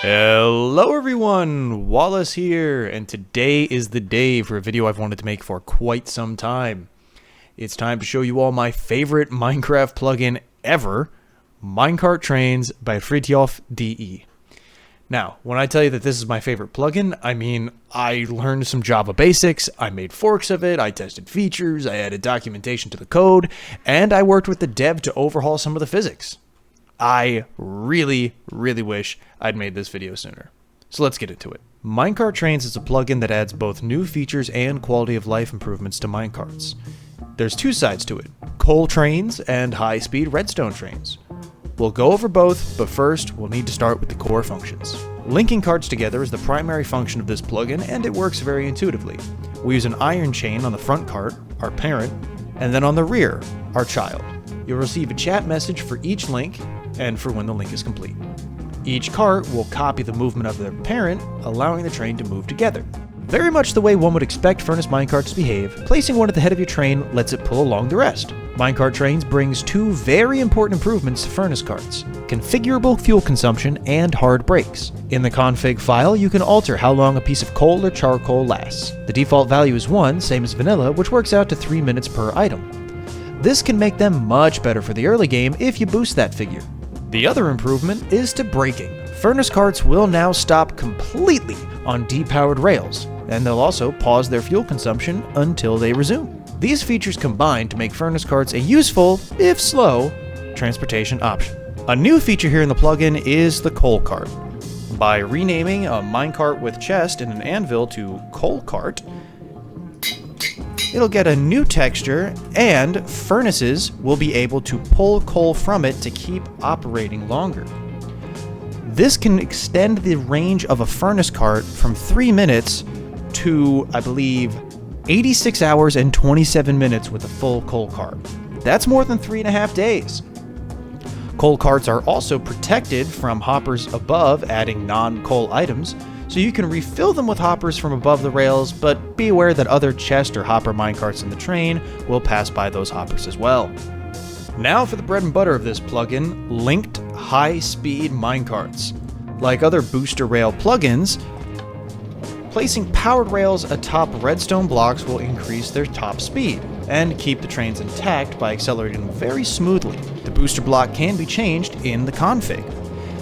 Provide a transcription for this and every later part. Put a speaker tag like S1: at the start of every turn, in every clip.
S1: Hello everyone, Wallace here, and today is the day for a video I've wanted to make for quite some time. It's time to show you all my favorite Minecraft plugin ever, MinecartTrains by Fridtjof DE. Now, when I tell you that this is my favorite plugin, I mean I learned some Java basics, I made forks of it, I tested features, I added documentation to the code, and I worked with the dev to overhaul some of the physics. I really wish I'd made this video sooner. So let's get into it. MinecartTrains is a plugin that adds both new features and quality of life improvements to minecarts. There's two sides to it, coal trains and high-speed redstone trains. We'll go over both, but first we'll need to start with the core functions. Linking carts together is the primary function of this plugin, and it works very intuitively. We use an iron chain on the front cart, our parent, and then on the rear, our child. You'll receive a chat message for each link, and for when the link is complete. Each cart will copy the movement of their parent, allowing the train to move together. Very much the way one would expect furnace minecarts to behave, placing one at the head of your train lets it pull along the rest. MinecartTrains brings two very important improvements to furnace carts: configurable fuel consumption and hard brakes. In the config file, you can alter how long a piece of coal or charcoal lasts. The default value is 1, same as vanilla, which works out to 3 minutes per item. This can make them much better for the early game if you boost that figure. The other improvement is to braking. Furnace carts will now stop completely on depowered rails, and they'll also pause their fuel consumption until they resume. These features combine to make furnace carts a useful, if slow, transportation option. A new feature here in the plugin is the coal cart. By renaming a minecart with chest and an anvil to coal cart, it'll get a new texture, and furnaces will be able to pull coal from it to keep operating longer. This can extend the range of a furnace cart from 3 minutes to, I believe, 86 hours and 27 minutes with a full coal cart. That's more than 3.5 days. Coal carts are also protected from hoppers above, adding non-coal items, so you can refill them with hoppers from above the rails, but be aware that other chest or hopper minecarts in the train will pass by those hoppers as well. Now for the bread and butter of this plugin, linked high-speed minecarts. Like other booster rail plugins, placing powered rails atop redstone blocks will increase their top speed and keep the trains intact by accelerating them very smoothly. The booster block can be changed in the config.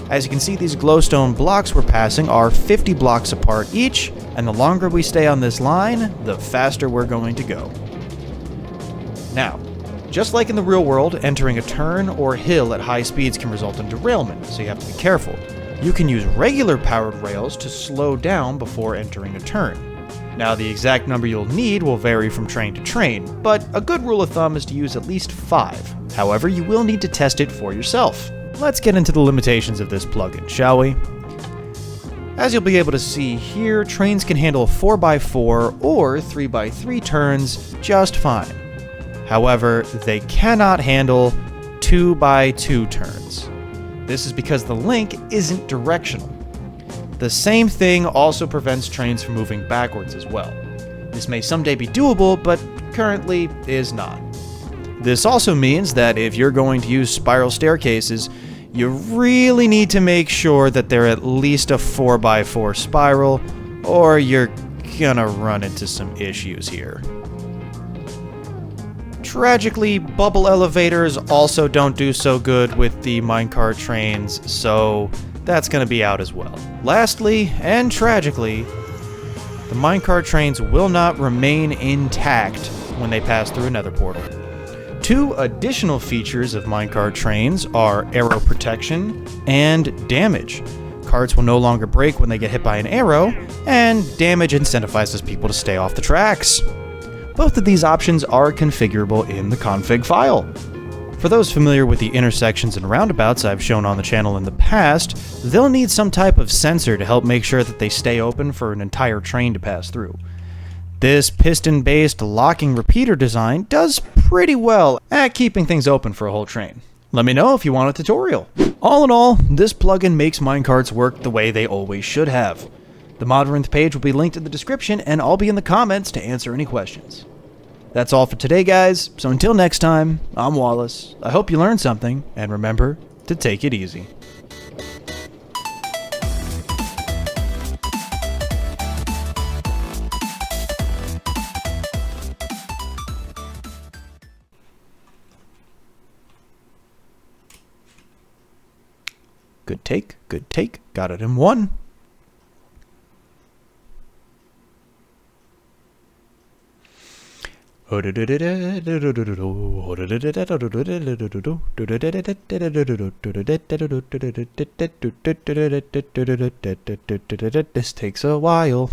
S1: As you can see, these glowstone blocks we're passing are 50 blocks apart each, and the longer we stay on this line, the faster we're going to go. Now, just like in the real world, entering a turn or hill at high speeds can result in derailment, so you have to be careful. You can use regular powered rails to slow down before entering a turn. Now, the exact number you'll need will vary from train to train, but a good rule of thumb is to use at least 5. However, you will need to test it for yourself. Let's get into the limitations of this plugin, shall we? As you'll be able to see here, trains can handle 4x4 or 3x3 turns just fine. However, they cannot handle 2x2 turns. This is because the link isn't directional. The same thing also prevents trains from moving backwards as well. This may someday be doable, but currently is not. This also means that if you're going to use spiral staircases, you really need to make sure that they're at least a 4x4 spiral, or you're gonna run into some issues here. Tragically, bubble elevators also don't do so good with the minecart trains, so that's gonna be out as well. Lastly, and tragically, the minecart trains will not remain intact when they pass through another portal. Two additional features of MinecartTrains are arrow protection and damage. Carts will no longer break when they get hit by an arrow, and damage incentivizes people to stay off the tracks. Both of these options are configurable in the config file. For those familiar with the intersections and roundabouts I've shown on the channel in the past, they'll need some type of sensor to help make sure that they stay open for an entire train to pass through. This piston-based locking repeater design does pretty well at keeping things open for a whole train. Let me know if you want a tutorial. All in all, this plugin makes minecarts work the way they always should have. The Modrinth page will be linked in the description, and I'll be in the comments to answer any questions. That's all for today, guys, so until next time, I'm Wallace. I hope you learned something, and remember to take it easy. Good take, good take. Got it in one. This takes a while.